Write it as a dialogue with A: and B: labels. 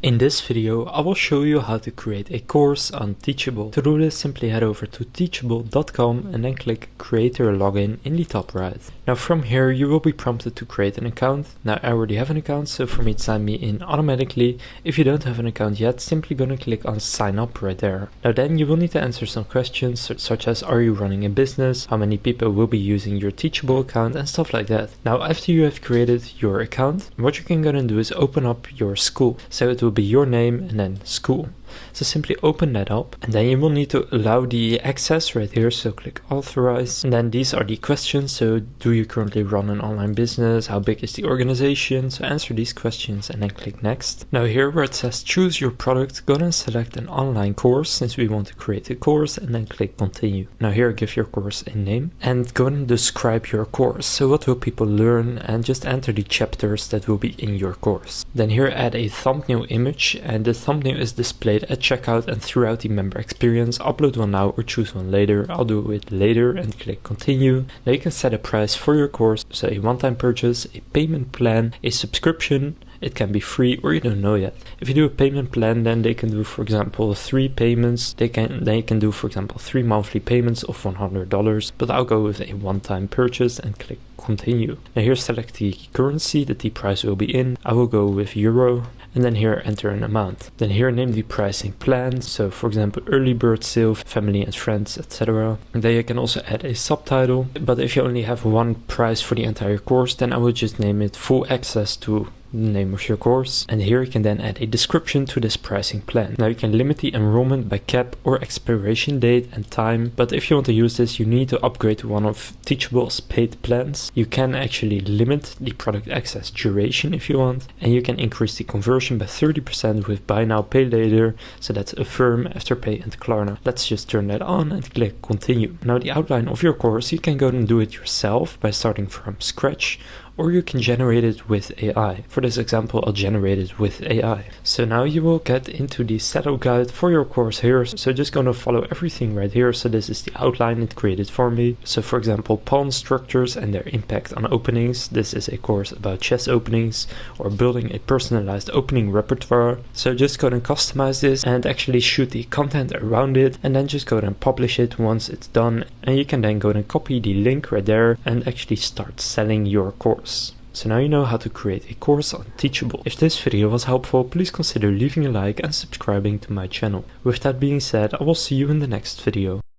A: In this video, I will show you how to create a course on Teachable. To do this, simply head over to teachable.com and then click Create Your Login in the top right. Now from here, you will be prompted to create an account. Now I already have an account, so for me to sign me in automatically. If you don't have an account yet, simply gonna click on Sign Up right there. Now then you will need to answer some questions such as, are you running a business? How many people will be using your Teachable account and stuff like that. Now after you have created your account, what you can go and do is open up your school. So it will be your name and then school. So simply open that up and then you will need to allow the access right here, so click authorize, and then these are the questions. So do you currently run an online business? How big is the organization? So answer these questions and then click next. Now here where it says choose your product, go and select an online course since we want to create a course, and then click continue. Now here give your course a name and go and describe your course. So what will people learn, and just enter the chapters that will be in your course. Then here add a thumbnail image, and the thumbnail is displayed at checkout and throughout the member experience. Upload one now or choose one later. I'll do it later and click continue. Now you can set a price for your course, so a one-time purchase, a payment plan, a subscription. It can be free or you don't know yet. If you do a payment plan, then they can do, for example, 3 payments. They can do, for example, 3 monthly payments of $100, but I'll go with a one-time purchase and click continue. Now here select the currency that the price will be in. I will go with euro. And then here enter an amount. Then here name the pricing plan, so for example early bird sale, family and friends, etc. And then you can also add a subtitle, but if you only have one price for the entire course, then I will just name it full access to the name of your course. And here you can then add a description to this pricing plan. Now you can limit the enrollment by cap or expiration date and time, but if you want to use this, you need to upgrade to one of Teachable's paid plans. You can actually limit the product access duration if you want, and you can increase the conversion by 30% with buy now pay later, so that's Affirm, Afterpay and Klarna. Let's just turn that on and click continue. Now the outline of your course, you can go and do it yourself by starting from scratch, or you can generate it with AI. For this example, I'll generate it with AI. So now you will get into the setup guide for your course here. So just gonna follow everything right here. So this is the outline it created for me. So for example, pawn structures and their impact on openings. This is a course about chess openings or building a personalized opening repertoire. So just go and customize this and actually shoot the content around it, and then just go and publish it once it's done. And you can then go and copy the link right there and actually start selling your course. So now you know how to create a course on Teachable. If this video was helpful, please consider leaving a like and subscribing to my channel. With that being said, I will see you in the next video.